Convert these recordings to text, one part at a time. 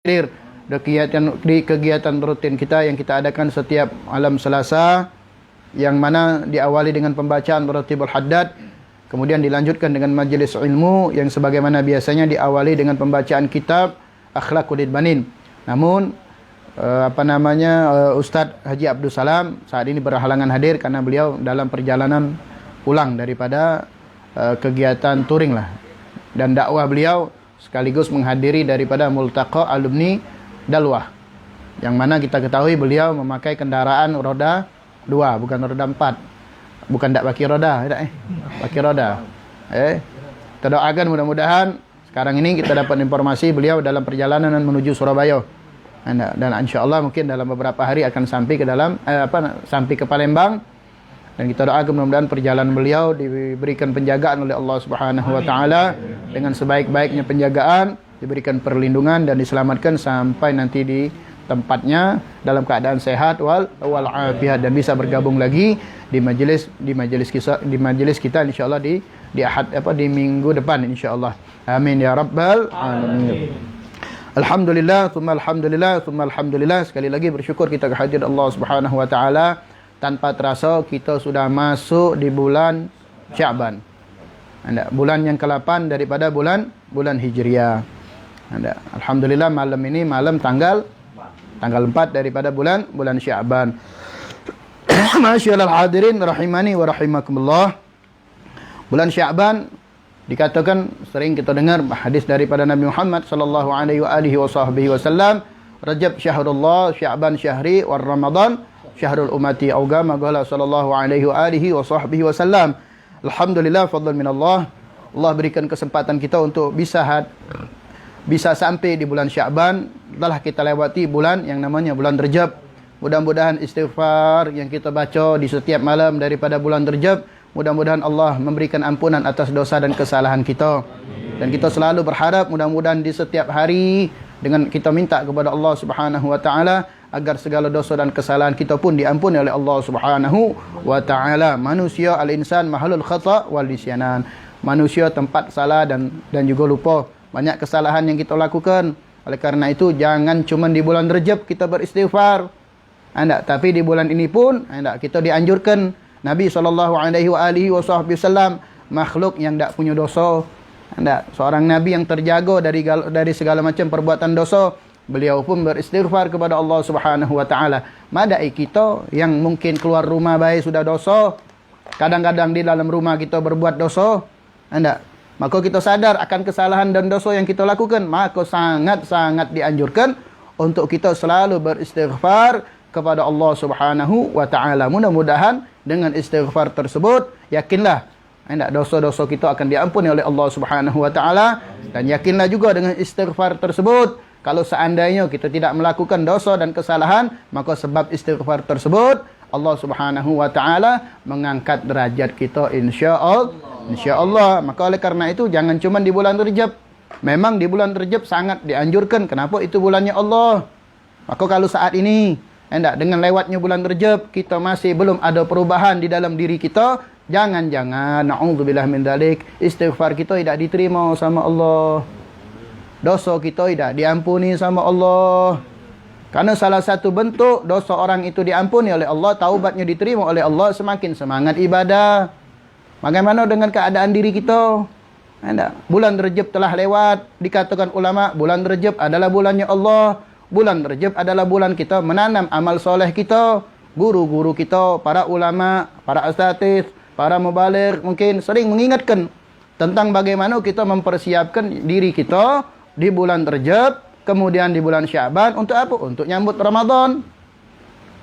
hadir di kegiatan rutin kita yang kita adakan setiap malam Selasa, yang mana diawali dengan pembacaan Ratibul Haddad, kemudian dilanjutkan dengan majlis ilmu yang sebagaimana biasanya diawali dengan pembacaan kitab Akhlaqul Banin. Namun Ustadz Haji Abdul Salam saat ini berhalangan hadir karena beliau dalam perjalanan pulang daripada kegiatan touring lah, dan dakwah beliau sekaligus menghadiri daripada multaqa alumni Dalwah, yang mana kita ketahui beliau memakai kendaraan roda 2, bukan roda 4, bukan tak baki roda, baki roda. Kita doakan mudah-mudahan sekarang ini kita dapat informasi beliau dalam perjalanan menuju Surabaya, dan insyaallah mungkin dalam beberapa hari akan sampai ke sampai ke Palembang. Dan kita doakan mudah-mudahan perjalanan beliau diberikan penjagaan oleh Allah Subhanahu wa taala dengan sebaik-baiknya penjagaan, diberikan perlindungan dan diselamatkan sampai nanti di tempatnya dalam keadaan sehat wal afiat, dan bisa bergabung lagi di majelis kita insyaallah di minggu depan insyaallah. Amin ya rabbal alamin. Alhamdulillah, tsumma alhamdulillah, tsumma alhamdulillah. Sekali lagi bersyukur kita kehadirat Allah Subhanahu wa taala. Tanpa terasa kita sudah masuk di bulan Sya'ban. Bulan yang ke-8 daripada bulan Hijriah. Alhamdulillah malam ini malam tanggal 4 daripada bulan Sya'ban. Masyaallah hadirin rahimani wa rahimakumullah. Bulan Sya'ban dikatakan, sering kita dengar hadis daripada Nabi Muhammad sallallahu alaihi wasallam, Rajab syahrullah, Sya'ban syahri, wa Ramadan syahrul ummati, augama qala sallallahu alaihi wasallam. Alhamdulillah, fadlan min Allah. Allah berikan kesempatan kita untuk bisa sampai di bulan Sya'ban. Telah kita lewati bulan yang namanya bulan Rajab. Mudah-mudahan istighfar yang kita baca di setiap malam daripada bulan Rajab, mudah-mudahan Allah memberikan ampunan atas dosa dan kesalahan kita. Dan kita selalu berharap mudah-mudahan di setiap hari dengan kita minta kepada Allah Subhanahu wa taala agar segala dosa dan kesalahan kita pun diampuni oleh Allah Subhanahu wa taala. Manusia al-insan mahalul khata' wal nisyanan. Manusia tempat salah dan juga lupa. Banyak kesalahan yang kita lakukan. Oleh karena itu jangan cuma di bulan Rajab kita beristighfar. Tapi di bulan ini pun kita dianjurkan. Nabi SAW makhluk yang tak punya dosa. Seorang Nabi yang terjaga dari segala macam perbuatan dosa. Beliau pun beristighfar kepada Allah Subhanahu wa taala. Madai kita yang mungkin keluar rumah baik sudah dosa, kadang-kadang di dalam rumah kita berbuat dosa, maka kita sadar akan kesalahan dan dosa yang kita lakukan, maka sangat-sangat dianjurkan untuk kita selalu beristighfar kepada Allah Subhanahu wa taala. Mudah-mudahan dengan istighfar tersebut, yakinlah dosa-dosa kita akan diampuni oleh Allah Subhanahu wa taala, dan yakinlah juga dengan istighfar tersebut, kalau seandainya kita tidak melakukan dosa dan kesalahan, maka sebab istighfar tersebut Allah Subhanahu wa taala mengangkat derajat kita insyaallah. Maka oleh karena itu jangan cuma di bulan Rajab. Memang di bulan Rajab sangat dianjurkan. Kenapa? Itu bulannya Allah. Maka kalau saat ini dengan lewatnya bulan Rajab kita masih belum ada perubahan di dalam diri kita, jangan-jangan na'udzubillah min dzalik, istighfar kita tidak diterima sama Allah. Dosa kita tidak diampuni sama Allah. Karena salah satu bentuk dosa orang itu diampuni oleh Allah, taubatnya diterima oleh Allah, semakin semangat ibadah. Bagaimana dengan keadaan diri kita? Bulan Rajab telah lewat. Dikatakan ulama, bulan Rajab adalah bulannya Allah. Bulan Rajab adalah bulan kita menanam amal soleh kita. Guru-guru kita, para ulama, para asatidz, para mubaligh mungkin sering mengingatkan tentang bagaimana kita mempersiapkan diri kita di bulan Rajab, kemudian di bulan Sya'ban untuk apa? Untuk nyambut Ramadan.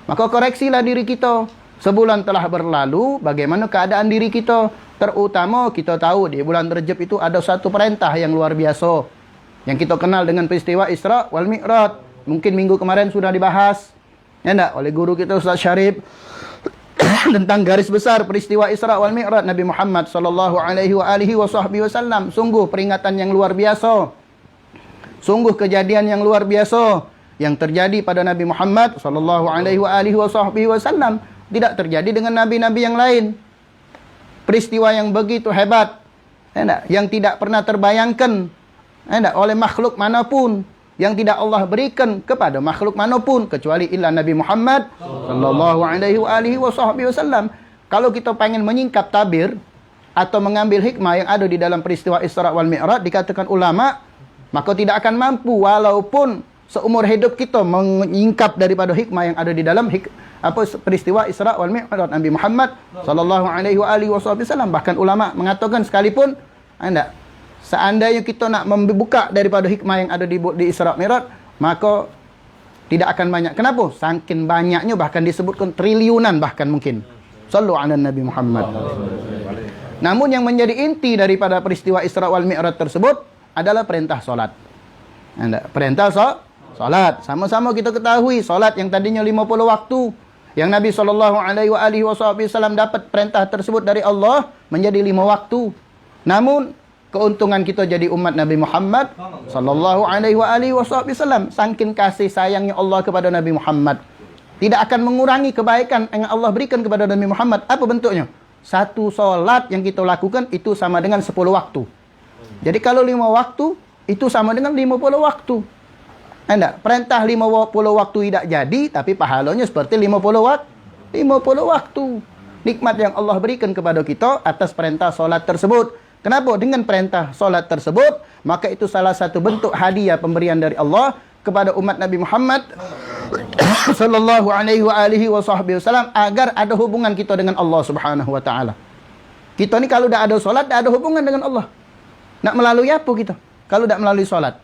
Maka koreksilah diri kita. Sebulan telah berlalu, bagaimana keadaan diri kita? Terutama kita tahu di bulan Rajab itu ada satu perintah yang luar biasa, yang kita kenal dengan peristiwa Isra wal Mi'raj. Mungkin minggu kemarin sudah dibahas oleh guru kita Ustaz Syarif tentang garis besar peristiwa Isra wal Mi'raj Nabi Muhammad sallallahu alaihi wasallam. Sungguh peringatan yang luar biasa. Sungguh kejadian yang luar biasa yang terjadi pada Nabi Muhammad sallallahu alaihi wasallam tidak terjadi dengan nabi-nabi yang lain. Peristiwa yang begitu hebat, yang tidak pernah terbayangkan oleh makhluk manapun. yang tidak Allah berikan kepada makhluk manapun kecuali illa Nabi Muhammad sallallahu alaihi wasallam. Kalau kita pengen menyingkap tabir atau mengambil hikmah yang ada di dalam peristiwa Isra wal Mi'raj, dikatakan ulama, maka tidak akan mampu walaupun seumur hidup kita menyingkap daripada hikmah yang ada di dalam peristiwa Isra wal Mi'raj Nabi Muhammad sallallahu alaihi wasallam. Bahkan ulama mengatakan sekalipun seandainya kita nak membuka daripada hikmah yang ada di Isra Mi'raj, maka tidak akan banyak. Kenapa? Saking banyaknya, bahkan disebutkan triliunan bahkan mungkin. Sallu ala Nabi Muhammad. Namun yang menjadi inti daripada peristiwa Isra wal Mi'raj tersebut adalah perintah solat. Perintah solat. Sama-sama kita ketahui solat yang tadinya 50 waktu, yang Nabi SAW dapat perintah tersebut dari Allah menjadi 5 waktu. Namun keuntungan kita jadi umat Nabi Muhammad sallallahu alaihi wasallam, saking kasih sayangnya Allah kepada Nabi Muhammad, tidak akan mengurangi kebaikan yang Allah berikan kepada Nabi Muhammad. Apa bentuknya? Satu solat yang kita lakukan itu sama dengan 10 waktu. Jadi kalau 5 waktu itu sama dengan 50 waktu. Perintah 50 waktu tidak jadi, tapi pahalanya seperti 50 waktu. Nikmat yang Allah berikan kepada kita atas perintah solat tersebut. Kenapa? Dengan perintah solat tersebut, maka itu salah satu bentuk hadiah pemberian dari Allah kepada umat Nabi Muhammad sallallahu alaihi wasallam agar ada hubungan kita dengan Allah Subhanahu wa taala. Kita ni kalau dah ada solat, dah ada hubungan dengan Allah. Nak melalui apa kita? Kalau tak melalui solat.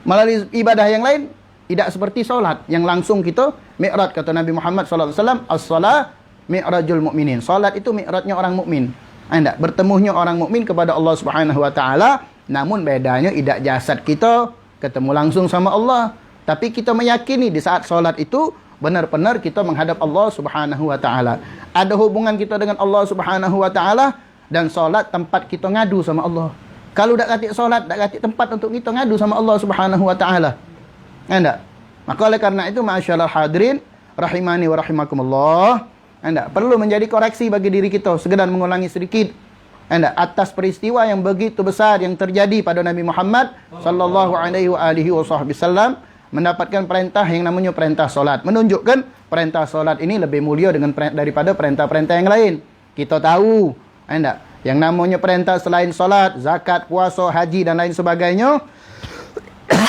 Melalui ibadah yang lain tidak seperti solat yang langsung kita mi'raj, kata Nabi Muhammad sallallahu alaihi wasallam, as-salah mi'rajul mukminin. Solat itu mi'rajnya orang mukmin. Bertemunya orang mukmin kepada Allah Subhanahu wa taala, namun bedanya idak jasad kita ketemu langsung sama Allah. Tapi kita meyakini di saat solat itu benar-benar kita menghadap Allah Subhanahu wa taala. Ada hubungan kita dengan Allah Subhanahu wa taala, dan solat tempat kita ngadu sama Allah. Kalau tak katik solat, tak katik tempat untuk kita ngadu sama Allah Subhanahu wa taala. Maka oleh karena itu, ma'asyiral hadirin rahimani wa rahimakumullah, perlu menjadi koreksi bagi diri kita, sekedar mengulangi sedikit atas peristiwa yang begitu besar yang terjadi pada Nabi Muhammad sallallahu alaihi wasallam, mendapatkan perintah yang namanya perintah solat. Menunjukkan perintah solat ini lebih mulia daripada perintah-perintah yang lain. Kita tahu yang namanya perintah selain solat, zakat, puasa, haji dan lain sebagainya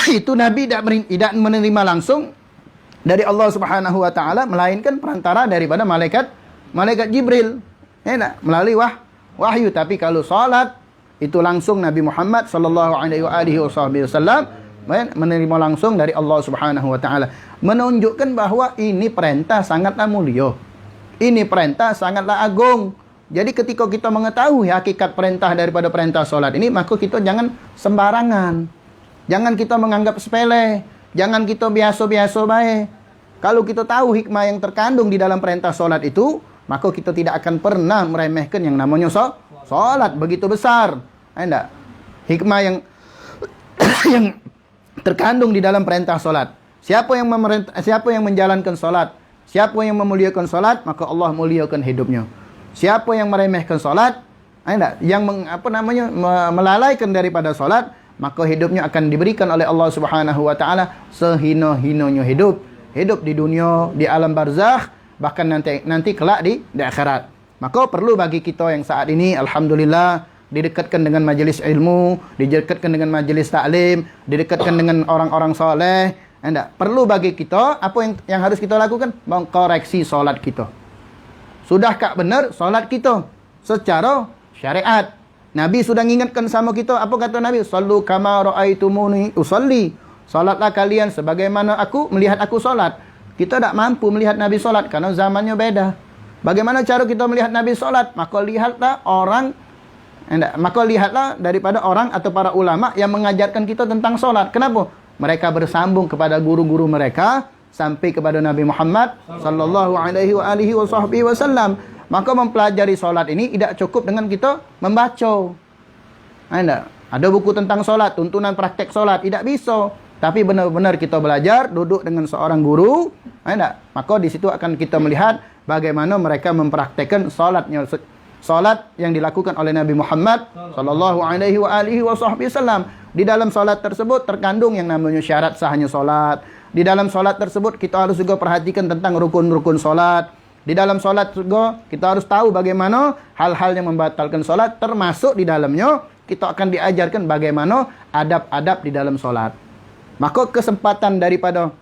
itu Nabi tidak menerima langsung dari Allah Subhanahu wa taala, melainkan perantara daripada malaikat Jibril, melalui wahyu. Tapi kalau salat itu langsung Nabi Muhammad sallallahu alaihi wasallam menerima langsung dari Allah Subhanahu wa taala, menunjukkan bahawa ini perintah sangatlah mulia. Ini perintah sangatlah agung. Jadi ketika kita mengetahui hakikat perintah daripada perintah solat ini, maka kita jangan sembarangan. Jangan kita menganggap sepele. Jangan kita biasa-biasa baik. Kalau kita tahu hikmah yang terkandung di dalam perintah solat itu, maka kita tidak akan pernah meremehkan yang namanya solat. Begitu besar. Hikmah yang yang terkandung di dalam perintah solat. Siapa yang menjalankan solat, siapa yang memuliakan solat, maka Allah muliakan hidupnya. Siapa yang meremehkan solat, yang melalaikan daripada solat, maka hidupnya akan diberikan oleh Allah Subhanahu wa taala sehina-hinanya hidup di dunia, di alam barzakh, bahkan nanti kelak di akhirat. Maka perlu bagi kita yang saat ini alhamdulillah didekatkan dengan majlis ilmu, didekatkan dengan majlis taklim, didekatkan dengan orang-orang soleh, perlu bagi kita apa yang harus kita lakukan? Mengkoreksi solat kita. Sudahkah benar solat kita secara syariat? Nabi sudah mengingatkan sama kita. Apa kata Nabi? Sallu kama ra'aitumuni usalli. Salatlah kalian sebagaimana aku melihat aku solat. Kita tak mampu melihat Nabi solat karena zamannya beda. Bagaimana cara kita melihat Nabi solat? Maka lihatlah daripada orang atau para ulama yang mengajarkan kita tentang solat. Kenapa? Mereka bersambung kepada guru-guru mereka sampai kepada Nabi Muhammad sallallahu alaihi wasallam. Maka mempelajari solat ini tidak cukup dengan kita membaca. Ada buku tentang solat, tuntunan praktek solat, tidak bisa. Tapi benar-benar kita belajar, duduk dengan seorang guru, maka di situ akan kita melihat bagaimana mereka mempraktekkan solatnya solat yang dilakukan oleh Nabi Muhammad sallallahu alaihi wasallam. Di dalam solat tersebut terkandung yang namanya syarat sahnya solat. Di dalam solat tersebut kita harus juga perhatikan tentang rukun-rukun solat. Di dalam solat juga kita harus tahu bagaimana hal-hal yang membatalkan solat, termasuk di dalamnya kita akan diajarkan bagaimana adab-adab di dalam solat. Maka kesempatan daripada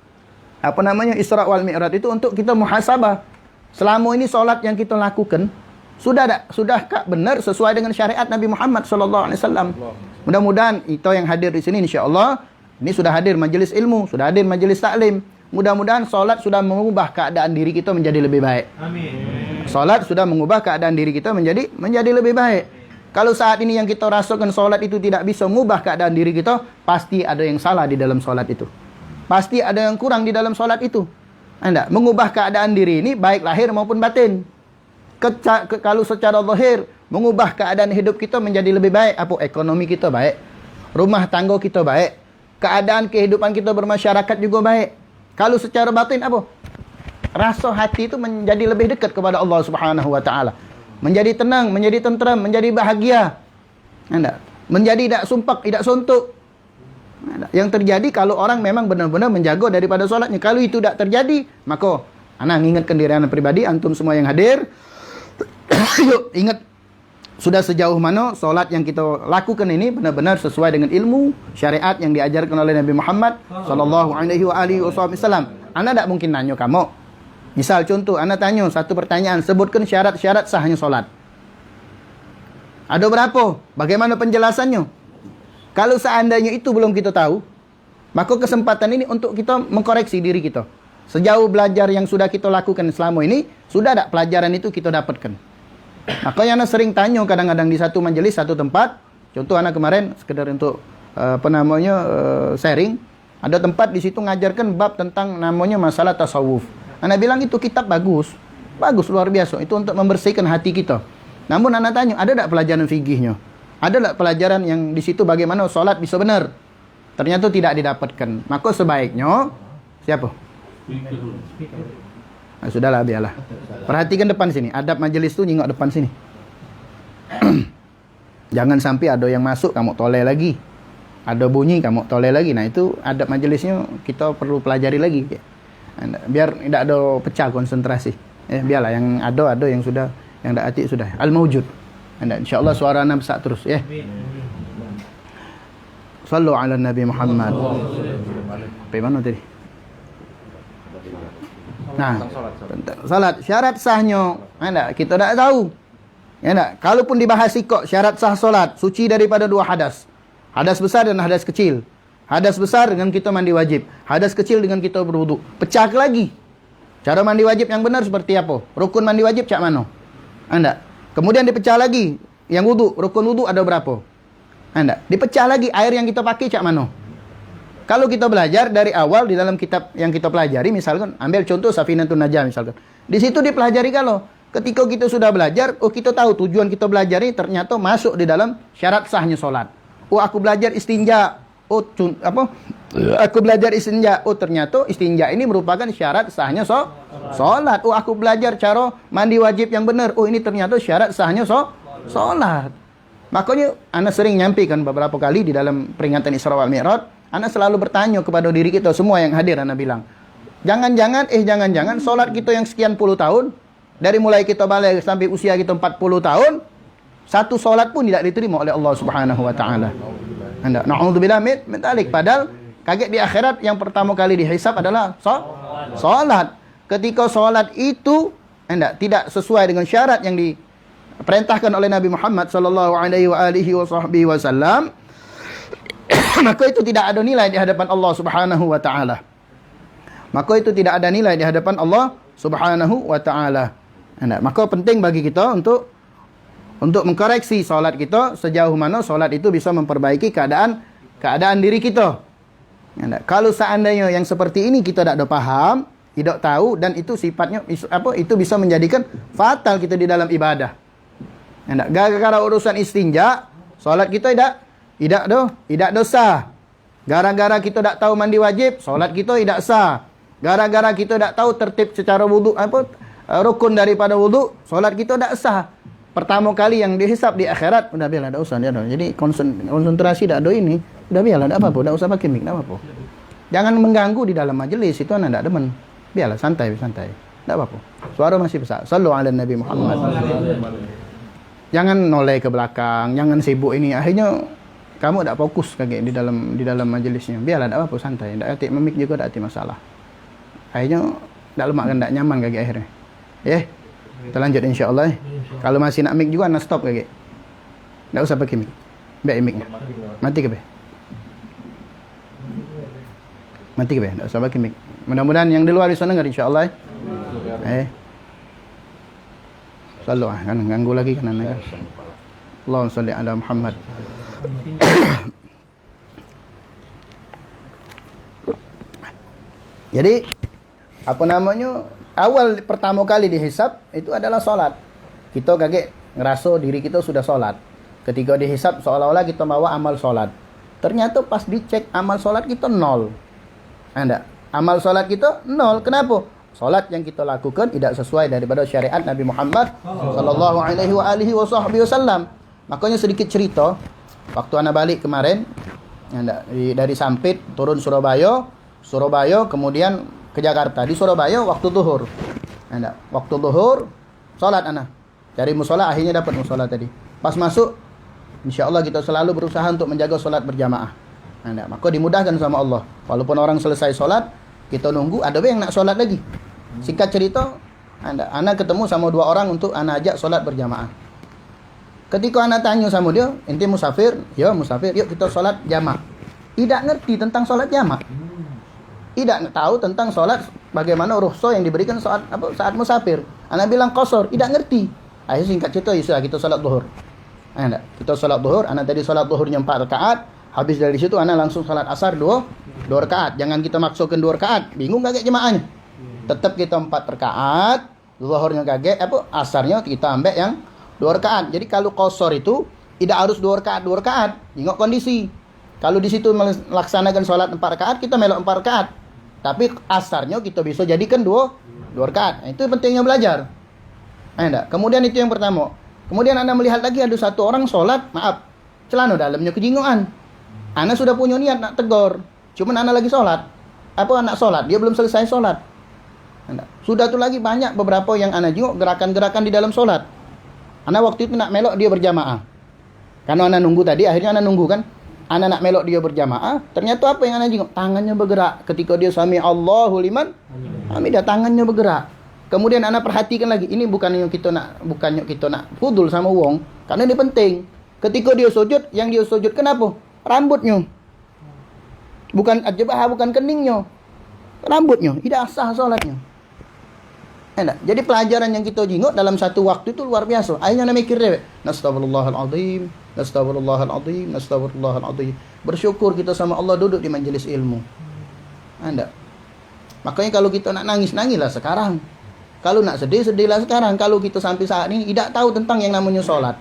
Isra wal Mi'raj itu untuk kita muhasabah. Selama ini solat yang kita lakukan sudahkah benar sesuai dengan syariat Nabi Muhammad sallallahu alaihi wasallam? Mudah-mudahan itu yang hadir di sini insyaallah ini sudah hadir majelis ilmu, sudah hadir majelis taklim. Mudah-mudahan solat sudah mengubah keadaan diri kita menjadi lebih baik. Amin. Solat sudah mengubah keadaan diri kita menjadi lebih baik. Kalau saat ini yang kita rasakan solat itu tidak bisa mengubah keadaan diri kita, pasti ada yang salah di dalam solat itu. Pasti ada yang kurang di dalam solat itu. Anda mengubah keadaan diri ini baik lahir maupun batin. Kalau secara zahir mengubah keadaan hidup kita menjadi lebih baik, ekonomi kita baik, rumah tangga kita baik, keadaan kehidupan kita bermasyarakat juga baik. Kalau secara batin rasa hati itu menjadi lebih dekat kepada Allah Subhanahu wa taala. Menjadi tenang, menjadi tenteram, menjadi bahagia. Menjadi tidak sumpak, tidak suntuk. Yang terjadi kalau orang memang benar-benar menjaga daripada solatnya. Kalau itu tidak terjadi, maka ana mengingatkan diri ana pribadi, antum semua yang hadir, yuk ingat sudah sejauh mana solat yang kita lakukan ini benar-benar sesuai dengan ilmu syariat yang diajarkan oleh Nabi Muhammad sallallahu alaihi wasallam. Ana tidak mungkin nanya kamu. Misal contoh, ana tanya satu pertanyaan, sebutkan syarat-syarat sahnya solat. Ada berapa? Bagaimana penjelasannya? Kalau seandainya itu belum kita tahu, maka kesempatan ini untuk kita mengkoreksi diri kita. Sejauh belajar yang sudah kita lakukan selama ini, sudah tak pelajaran itu kita dapatkan? Makanya anak sering tanya kadang-kadang di satu majelis, satu tempat. Contoh anak kemarin sekedar untuk sharing. Ada tempat di situ ngajarkan bab tentang namanya masalah tasawuf. Anak bilang itu kitab bagus. Bagus luar biasa. Itu untuk membersihkan hati kita. Namun anak tanya, ada tak pelajaran fikihnya? Ada tak pelajaran yang di situ bagaimana solat bisa benar? Ternyata tidak didapatkan. Maka sebaiknya siapa? Nah, sudahlah, biarlah. Perhatikan depan sini. Adab majelis tu nyingok depan sini. Jangan sampai ada yang masuk kamu toleh lagi. Ada bunyi kamu toleh lagi. Nah, itu adab majelisnya kita perlu pelajari lagi. Biar tidak ada pecah konsentrasi. Biarlah yang ada yang sudah, yang tak atik sudah. Al-Mawjud. InsyaAllah suara anda besar terus. Sallu ala Nabi Muhammad. Sampai mana tadi? Nah, tentang salat, syarat sahnya, kita tak tahu. Kalaupun dibahas kok syarat sah solat, suci daripada dua hadas. Hadas besar dan hadas kecil. Hadas besar dengan kita mandi wajib. Hadas kecil dengan kita berwudu. Pecah lagi. Cara mandi wajib yang benar seperti apa? Rukun mandi wajib cak mana? Kemudian dipecah lagi. Yang wudu, rukun wudu ada berapa? Dipecah lagi air yang kita pakai cak mana? Kalau kita belajar dari awal di dalam kitab yang kita pelajari, misalkan ambil contoh Safinatun Najah misalkan. Di situ dipelajari kalau ketika kita sudah belajar, kita tahu tujuan kita belajar ini ternyata masuk di dalam syarat sahnya solat. Aku belajar istinja. Aku belajar istinja. Ternyata istinja ini merupakan syarat sahnya solat. Aku belajar cara mandi wajib yang benar. Ini ternyata syarat sahnya solat. Makanya ana sering nyampaikan beberapa kali di dalam peringatan Isra wal Mi'raj. Ana selalu bertanya kepada diri kita semua yang hadir, ana bilang, jangan-jangan solat kita yang sekian puluh tahun, dari mulai kita balik sampai usia kita 40 tahun, satu solat pun tidak diterima oleh Allah Subhanahu wa taala. Na'udzubillah min dzalik. Padahal kaget di akhirat yang pertama kali dihisab adalah solat. Ketika solat itu tidak sesuai dengan syarat yang diperintahkan oleh Nabi Muhammad sallallahu alaihi wasallam, maka itu tidak ada nilai di hadapan Allah Subhanahu wa taala. Maka itu tidak ada nilai di hadapan Allah Subhanahu wa taala. Maka penting bagi kita untuk mengkoreksi solat kita sejauh mana solat itu bisa memperbaiki keadaan diri kita. Kalau seandainya yang seperti ini kita tidak ada paham, tidak tahu, dan itu sifatnya itu bisa menjadikan fatal kita di dalam ibadah. Gara-gara urusan istinja, solat kita tidak dosa. Gara-gara kita tak tahu mandi wajib, solat kita tidak sah. Gara-gara kita tak tahu tertib secara wudu, rukun daripada wudu, solat kita tak sah. pertama kali yang dihisap di akhirat, udah biarlah, enggak usah dia. Jadi konsentrasi dak do ini, udah biarlah, enggak apa-apa, enggak usah pakai mic, enggak apa-apa. Jangan mengganggu di dalam majelis, itu anak enggak demen. Biarlah santai. Enggak apa-apa. Suara masih besar. Sallu ala Nabi Muhammad. Jangan noleh ke belakang, jangan sibuk ini. Akhirnya kamu enggak fokus kaget di dalam majelisnya. Biarlah, enggak apa-apa, santai. Enggak atik memik juga enggak atik masalah. Akhirnya enggak lemak kan, enggak nyaman kaget akhirnya. Kita lanjut insya-Allah. Kalau masih nak mic juga, nak stop kaget. Enggak usah pakai mic. Baik mic-nya. Mati ke be? Mati ke be? Enggak usah pakai mic. Mudah-mudahan yang di luar bisa dengar insya-Allah. Sallu kan ganggu lagi kan anak kan. Allahumma shalli ala Muhammad. Jadi apa namanya? Awal pertama kali dihisab itu adalah salat. Kita kaget ngerasa diri kita sudah salat. Ketika dihisab seolah-olah kita bawa amal salat. Ternyata pas dicek amal salat kita nol. Anda, amal salat kita nol. Kenapa? Salat yang kita lakukan tidak sesuai daripada syariat Nabi Muhammad sallallahu alaihi wasallam. Makanya sedikit cerita, waktu ana balik kemarin dari Sampit turun Surabaya kemudian ke Jakarta. Di Surabaya waktu zuhur. Waktu zuhur salat ana. Cari mushola, akhirnya dapat mushola tadi. Pas masuk, insyaallah kita selalu berusaha untuk menjaga salat berjamaah. Maka dimudahkan sama Allah. Walaupun orang selesai salat, kita nunggu ada yang nak salat lagi. Singkat cerita, ana ketemu sama 2 orang untuk ana ajak salat berjamaah. Ketika ana tanya sama dia, "Ente musafir?" "Ya, musafir." "Yuk kita salat jamaah." Tidak ngerti tentang salat jamaah. Tidak tahu tentang salat bagaimana rukhsah yang diberikan saat musafir. Ana bilang qashar, tidak ngerti. Akhirnya singkat cerita, ya kita salat zuhur. Kita salat zuhur, ana tadi salat zuhurnya 4 rakaat. Habis dari situ ana langsung salat asar 2 rakaat. Jangan kita maksudkan 2 rakaat. Bingung kaget jemaahnya. Tetap kita 4 rakaat, zuhurnya kaget asarnya kita ambil yang 2 rakaat. Jadi kalau qashar itu tidak harus 2 rakaat. Tengok kondisi. Kalau di situ melaksanakan salat 4 rakaat, kita melok 4 rakaat. Tapi asarnya kita bisa jadikan 2 rakaat. Itu pentingnya belajar. Kemudian itu yang pertama. Kemudian Anda melihat lagi ada satu orang sholat, celana dalamnya kejingoan. Anda sudah punya niat nak tegur. Cuman Anda lagi sholat. Anak sholat, dia belum selesai sholat. Sudah tuh lagi banyak beberapa yang Anda jenguk gerakan-gerakan di dalam sholat. Anda waktu itu nak melok dia berjamaah. Karena Anda nunggu tadi, akhirnya Anda nunggu kan. Anda nak melok dia berjamaah, ternyata apa yang Anda jenguk? Tangannya bergerak. Ketika dia sami Allahu liman hamidah, tangannya bergerak. Kemudian Anda perhatikan lagi, ini bukannya kita nak fudul sama wong, karena ini penting. Ketika dia sujud, yang dia sujud kenapa? Rambutnya. Bukan ajbah, bukan keningnya. Rambutnya, tidak sah salatnya. Jadi pelajaran yang kita jenguk dalam satu waktu itu luar biasa. Akhirnya Anda mikir deh, Nastaghfirullahaladzim, Nastaghfirullahaladzim, Nastaghfirullahaladzim. Bersyukur kita sama Allah duduk di majelis ilmu. Makanya kalau kita nak nangis, nangislah sekarang. Kalau nak sedih, sedihlah sekarang. Kalau kita sampai saat ini tidak tahu tentang yang namanya sholat.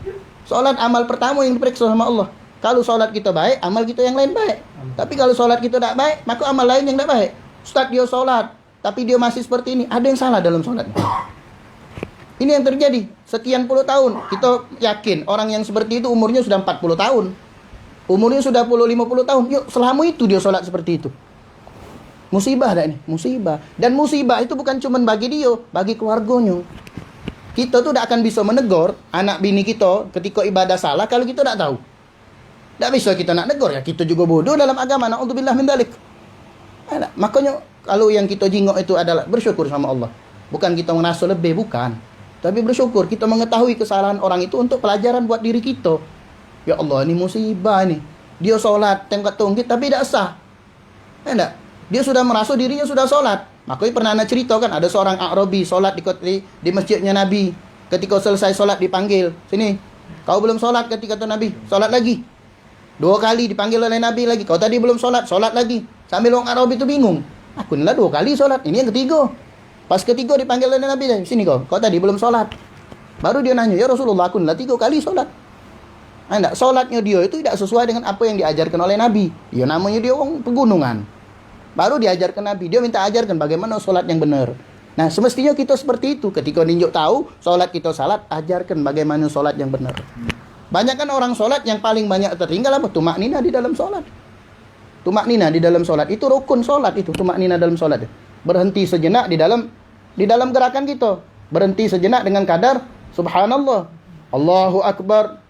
Sholat amal pertama yang diperiksa sama Allah. Kalau sholat kita baik, amal kita yang lain baik. Tapi kalau sholat kita tidak baik, maka amal lain yang tidak baik. Ustaz dia sholat, tapi dia masih seperti ini. Ada yang salah dalam sholatnya. Ini yang terjadi. Sekian puluh tahun. Kita yakin orang yang seperti itu umurnya sudah 40 tahun. Umurnya sudah 50 tahun. Yuk, selama itu dia sholat seperti itu. Musibah dah ini. Musibah. Dan musibah itu bukan cuma bagi dia, bagi keluarganya. Kita tuh tidak akan bisa menegur anak bini kita ketika ibadah salah kalau kita tidak tahu. Tidak bisa kita nak negur, ya kita juga bodoh dalam agama. Na'udzubillah min dzalik. Makanya kalau yang kita jingok itu adalah bersyukur sama Allah. Bukan kita merasa lebih, bukan. Tapi bersyukur kita mengetahui kesalahan orang itu untuk pelajaran buat diri kita. Ya Allah, ini musibah nih. Dia sholat tengkat tunggit tapi tidak sah. Dia sudah merasa dirinya sudah sholat. Makanya pernah ada cerita kan, ada seorang Arabi sholat di masjidnya Nabi. Ketika selesai sholat dipanggil, sini, kau belum sholat. Ketika itu Nabi, sholat lagi. 2 kali dipanggil oleh Nabi lagi. Kau tadi belum sholat, sholat lagi. Sambil orang Arabi itu bingung. Aku inilah 2 kali sholat, ini yang ketiga. Pas ketiga dipanggil oleh Nabi, sini kau tadi belum sholat. Baru dia nanya, ya Rasulullah, aku inilah 3 kali sholat. Sholatnya dia itu tidak sesuai dengan apa yang diajarkan oleh Nabi. Dia namanya dia orang pegunungan. Baru diajarkan Nabi, dia minta ajarkan bagaimana sholat yang benar. Nah, semestinya kita seperti itu. Ketika ninjuk tahu solat kita salat, ajarkan bagaimana solat yang benar. Banyak kan orang solat yang paling banyak tertinggal apa? Tumak nina di dalam solat. Tumak nina di dalam solat itu rukun solat itu. Tumak nina dalam solat. Berhenti sejenak di dalam gerakan kita. Berhenti sejenak dengan kadar subhanallah, Allahu akbar.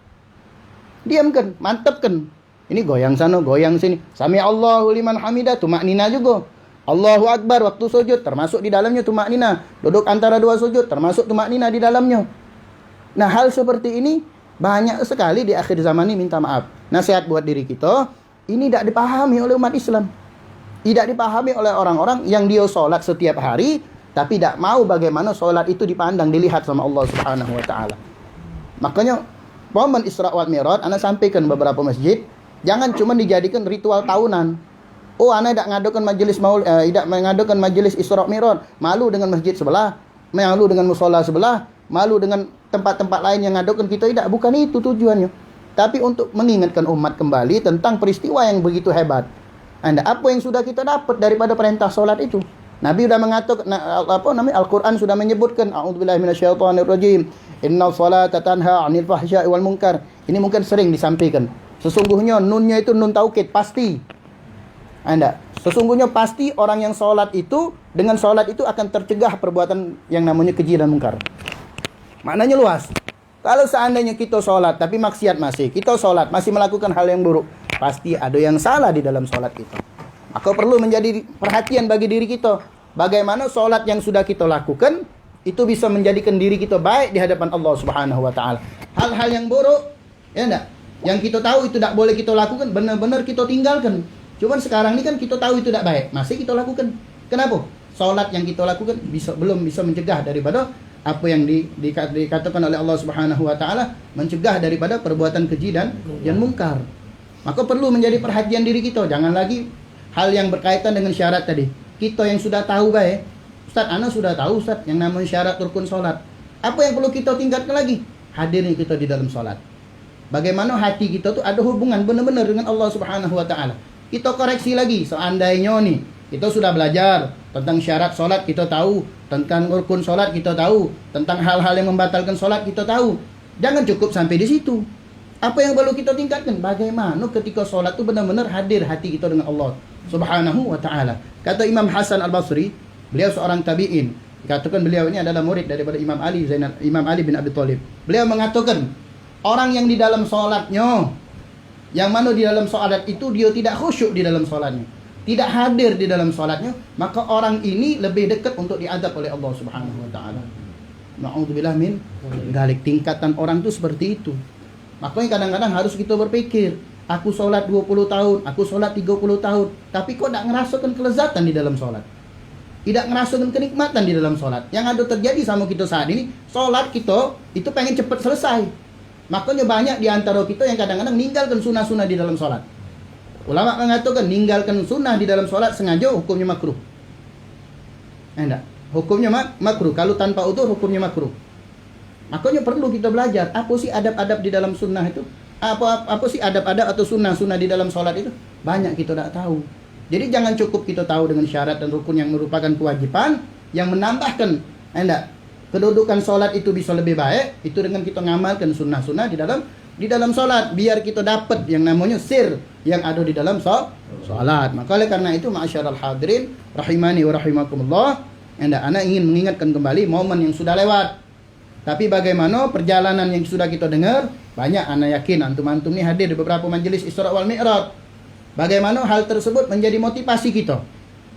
Diamkan, mantapkan. Ini goyang sana, goyang sini. Sami Allahu liman hamidah, tumak nina juga. Allahu akbar waktu sujud, termasuk di dalamnya tumak nina. Duduk antara dua sujud, termasuk tumak nina di dalamnya. Nah, hal seperti ini banyak sekali di akhir zaman ini, minta maaf. Nasihat buat diri kita, ini tidak dipahami oleh umat Islam. Tidak dipahami oleh orang-orang yang dia solat setiap hari, tapi tidak mau bagaimana solat itu dipandang, dilihat sama Allah Subhanahu wa taala. Makanya momen Isra wal Mi'raj ana sampaikan beberapa masjid, jangan cuma dijadikan ritual tahunan. Oh, ana tidak mengadakan majelis tidak mengadakan majelis Isra Mi'raj, malu dengan masjid sebelah, malu dengan musola sebelah, malu dengan tempat-tempat lain yang mengadakan. Kita tidak, bukan itu tujuannya. Tapi untuk mengingatkan umat kembali tentang peristiwa yang begitu hebat. Anda, apa yang sudah kita dapat daripada perintah solat itu? Nabi sudah mengatakan, Al-Quran sudah menyebutkan, a'udzubillahi minasyaitonirrajim, innal salata tanha 'anil fahsya'i wal munkar. Ini mungkin sering disampaikan. Sesungguhnya nunnya itu nun taukid, pasti. Anda, sesungguhnya pasti orang yang sholat itu, dengan sholat itu akan tercegah perbuatan yang namanya keji dan mungkar. Maknanya luas. Kalau seandainya kita sholat tapi maksiat masih, kita sholat masih melakukan hal yang buruk, pasti ada yang salah di dalam sholat kita. Maka perlu menjadi perhatian bagi diri kita, bagaimana sholat yang sudah kita lakukan itu bisa menjadikan diri kita baik di hadapan Allah Subhanahu wa taala. Hal-hal yang buruk, ya enggak, yang kita tahu itu tidak boleh kita lakukan, benar-benar kita tinggalkan. Cuman sekarang ini kan kita tahu itu tidak baik, masih kita lakukan. Kenapa? Salat yang kita lakukan belum bisa mencegah daripada apa yang dikatakan oleh Allah Subhanahu wa taala, mencegah daripada perbuatan keji dan mungkar. Maka perlu menjadi perhatian diri kita, jangan lagi hal yang berkaitan dengan syarat tadi. Kita yang sudah tahu baik, Ustaz, ana sudah tahu Ustaz yang namanya syarat rukun salat. Apa yang perlu kita tingkatkan lagi? Hadirnya kita di dalam salat. Bagaimana hati kita tuh ada hubungan benar-benar dengan Allah Subhanahu wa taala. Kita koreksi lagi, seandainya nih kita sudah belajar tentang syarat solat, kita tahu tentang rukun solat, kita tahu tentang hal-hal yang membatalkan solat, kita tahu. Jangan cukup sampai di situ. Apa yang perlu kita tingkatkan? Bagaimana ketika solat itu benar-benar hadir hati kita dengan Allah Subhanahu wa taala. Kata Imam Hasan Al-Basri, beliau seorang tabi'in. Dikatakan beliau ini adalah murid daripada Imam Ali bin Abi Thalib. Beliau mengatakan, orang yang di dalam solatnya, yang mana di dalam solat itu dia tidak khusyuk di dalam solatnya, tidak hadir di dalam solatnya, maka orang ini lebih dekat untuk diadab oleh Allah Subhanahu wa taala. Na'udzubillah min dzalik. Tingkatan orang itu seperti itu. Makanya kadang-kadang harus kita berpikir, aku solat 20 tahun, aku solat 30 tahun, tapi kok tidak ngerasakan kelezatan di dalam solat, tidak ngerasakan kenikmatan di dalam solat. Yang ada terjadi sama kita saat ini, solat kita itu pengen cepat selesai. Makanya banyak di antara kita yang kadang-kadang ninggalkan sunnah-sunnah di dalam sholat. Ulama mengatakan ninggalkan sunnah di dalam sholat sengaja hukumnya makruh. Enggak, hukumnya makruh. Kalau tanpa udzur hukumnya makruh. Makanya perlu kita belajar apa sih adab-adab di dalam sunnah itu. Apa sih adab-adab atau sunnah-sunnah di dalam sholat itu. Banyak kita tidak tahu. Jadi jangan cukup kita tahu dengan syarat dan rukun yang merupakan kewajiban, yang menambahkan enggak, kedudukan solat itu bisa lebih baik itu dengan kita ngamalkan sunnah-sunnah di dalam solat, biar kita dapat yang namanya sir yang ada di dalam solat. Maka oleh karena itu, ma'asyiral hadirin rahimani wa rahimakumullah, ana ingin mengingatkan kembali momen yang sudah lewat. Tapi bagaimana perjalanan yang sudah kita dengar, banyak ana yakin antum-antum ini hadir di beberapa majelis Isra wal Mi'raj. Bagaimana hal tersebut menjadi motivasi kita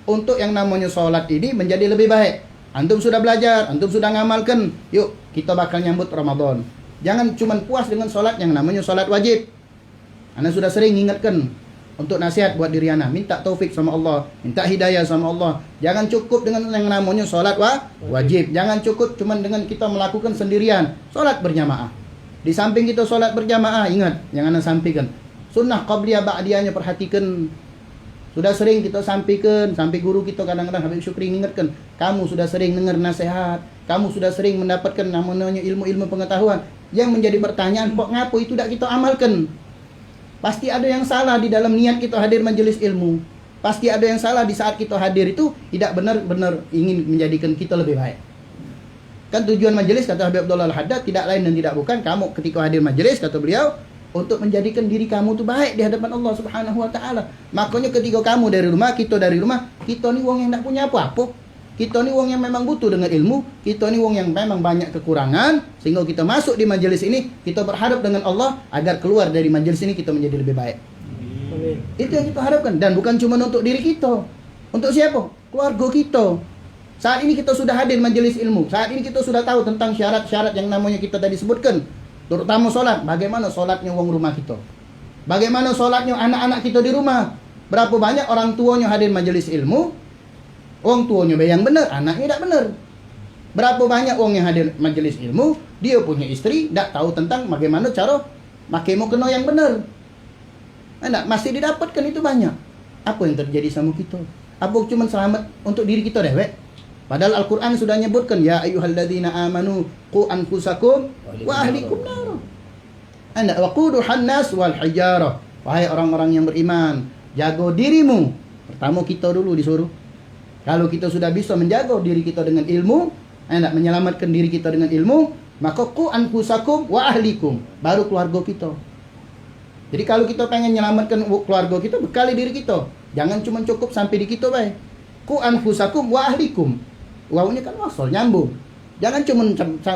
untuk yang namanya solat ini menjadi lebih baik. Antum sudah belajar, antum sudah ngamalkan, yuk kita bakal nyambut Ramadan. Jangan cuma puas dengan solat yang namanya solat wajib. Ana sudah sering ingatkan untuk nasihat buat diri ana, minta taufik sama Allah, minta hidayah sama Allah. Jangan cukup dengan yang namanya solat wajib. Jangan cukup cuma dengan kita melakukan sendirian, solat berjamaah. Di samping kita solat berjamaah, ingat yang ana sampaikan, sunnah qabliyah ba'diyahnya perhatikan. Sudah sering kita sampaikan, sampai guru kita kadang-kadang Habib Syukri ingatkan, kamu sudah sering dengar nasihat, kamu sudah sering mendapatkan namanya ilmu-ilmu pengetahuan. Yang menjadi pertanyaan, kok ngapo itu tidak kita amalkan? Pasti ada yang salah di dalam niat kita hadir majelis ilmu. Pasti ada yang salah di saat kita hadir itu tidak benar-benar ingin menjadikan kita lebih baik. Kan tujuan majelis, kata Habib Abdullah Al-Haddad, tidak lain dan tidak bukan kamu ketika hadir majelis, kata beliau, untuk menjadikan diri kamu itu baik di hadapan Allah Subhanahu wa taala. Makanya ketika kamu dari rumah, kita dari rumah, kita ni wong yang tak punya apa-apa. Kita ni wong yang memang butuh dengan ilmu, kita ni wong yang memang banyak kekurangan, sehingga kita masuk di majelis ini, kita berharap dengan Allah agar keluar dari majelis ini kita menjadi lebih baik. Amin. Itu yang kita harapkan, dan bukan cuma untuk diri kita. Untuk siapa? Keluarga kita. Saat ini kita sudah hadir majelis ilmu. Saat ini kita sudah tahu tentang syarat-syarat yang namanya kita tadi sebutkan. Terutama solat. Bagaimana solatnya wong rumah kita? Bagaimana solatnya anak-anak kita di rumah? Berapa banyak orang tuanya hadir majelis ilmu, wong tuanya yang benar, anaknya tidak benar. Berapa banyak wong yang hadir majelis ilmu, dia punya istri, tidak tahu tentang bagaimana cara pakai mukena yang benar. Enggak, masih didapatkan itu banyak. Apa yang terjadi sama kita? Apa cuma selamat untuk diri kita dewek? Padahal Al-Quran sudah menyebutkan, ya ayyuhalladzina amanu qu anfusakum wa ahlikum nar. Anda waquduhan nas wal hijarah. Wahai orang-orang yang beriman, jaga dirimu. Pertama kita dulu disuruh. Kalau kita sudah bisa menjaga diri kita dengan ilmu, anda menyelamatkan diri kita dengan ilmu, maka qu anfusakum wa ahlikum, baru keluarga kita. Jadi kalau kita pengen menyelamatkan keluarga kita, bekali diri kita. Jangan cuma cukup sampai di kita baik. Qu anfusakum wa ahlikum. Wawunya kan wasol, nyambung. Jangan cuma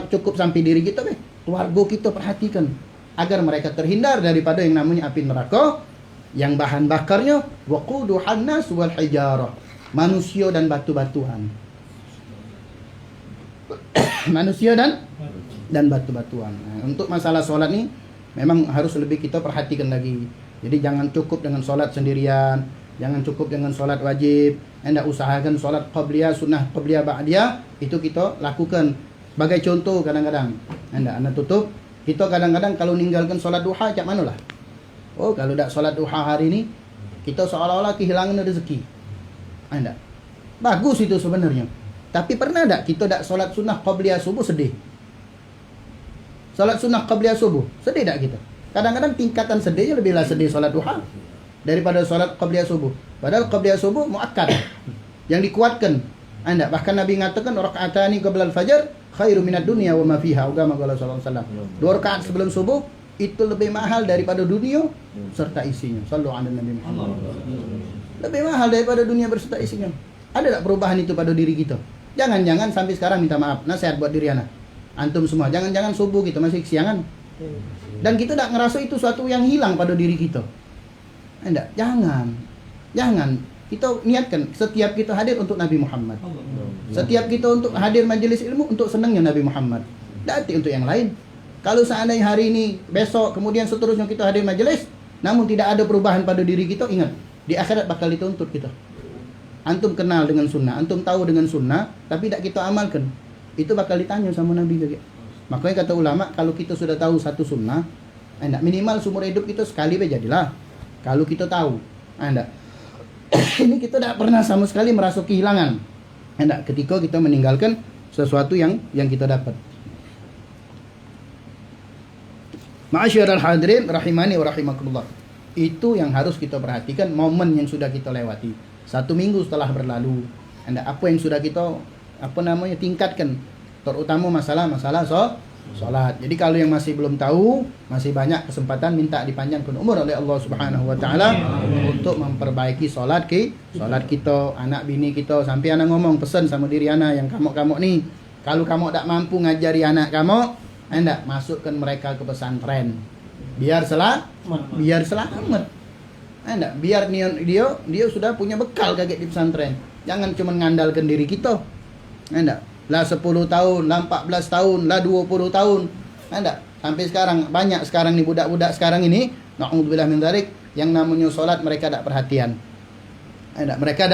cukup sampai diri kita, keluarga kita perhatikan agar mereka terhindar daripada yang namanya api neraka yang bahan bakarnya waquduhan nas wal hijarah, manusia dan batu-batuan. Manusia dan batu-batuan. Nah, untuk masalah sholat nih memang harus lebih kita perhatikan lagi. Jadi jangan cukup dengan sholat sendirian, jangan cukup dengan sholat wajib. Anda usahakan sholat qabliyah, sunnah qabliyah, ba'diyah, itu kita lakukan. Sebagai contoh kadang-kadang, Anda tutup, kita kadang-kadang kalau meninggalkan sholat duha, cak mana lah? Oh, kalau tak sholat duha hari ini, kita seolah-olah kehilangan rezeki. Anda, bagus itu sebenarnya. Tapi pernah tak kita tak sholat sunnah qabliyah subuh sedih? Sholat sunnah qabliyah subuh, sedih tak kita? Kadang-kadang tingkatan sedihnya lebihlah sedih sholat duha daripada sholat qabliyah subuh. Padahal qabliyah subuh muakkad, yang dikuatkan. Anda bahkan Nabi mengatakan rakaatani qabla al-fajr khairu minad dunya wa ma fiha, agama Allah sallallahu alaihi wasallam. 2 rakaat sebelum subuh itu lebih mahal daripada dunia serta isinya. Sallu ala Nabi Muhammad. Lebih mahal daripada dunia berserta isinya. Ada tak perubahan itu pada diri kita? Jangan-jangan sampai sekarang minta maaf. Nasihat buat diri anak. Antum semua, jangan-jangan subuh kita masih kesiangan. Dan kita tak ngerasa itu suatu yang hilang pada diri kita. Enggak, jangan. Kita niatkan setiap kita hadir untuk Nabi Muhammad. Setiap kita untuk hadir majelis ilmu untuk senangnya Nabi Muhammad. Tidak untuk yang lain. Kalau seandainya hari ini, besok, kemudian seterusnya kita hadir majelis, namun tidak ada perubahan pada diri kita, ingat, di akhirat bakal dituntut kita. Antum kenal dengan sunnah, antum tahu dengan sunnah, tapi tidak kita amalkan. Itu bakal ditanya sama Nabi juga. Makanya kata ulama, kalau kita sudah tahu satu sunnah, minimal seumur hidup kita sekali jadilah. Kalau kita tahu, ini kita tidak pernah sama sekali merasa kehilangan. Ketika kita meninggalkan sesuatu yang kita dapat. Ma'asyiral hadirin rahimani wa rahimakumullah. Itu yang harus kita perhatikan, momen yang sudah kita lewati. 1 minggu setelah berlalu, apa yang sudah kita tingkatkan, terutama masalah sholat. Jadi kalau yang masih belum tahu, masih banyak kesempatan minta dipanjangkan umur oleh Allah Subhanahu wa taala untuk memperbaiki sholat kita, anak bini kita. Sampai anak ngomong pesan sama diri anak yang kamu nih, kalau kamu tak mampu ngajari anak kamu, anda masukkan mereka ke pesantren. Biar selamat. Anda biar dia sudah punya bekal kaget di pesantren. Jangan cuma ngandalkan diri kita. Anda lah 10 tahun, lah 14 tahun, lah 20 tahun. Anda sampai sekarang banyak sekarang nih budak-budak sekarang ini, na'udzubillah min dzalik, yang namanya salat mereka tak perhatian. Mereka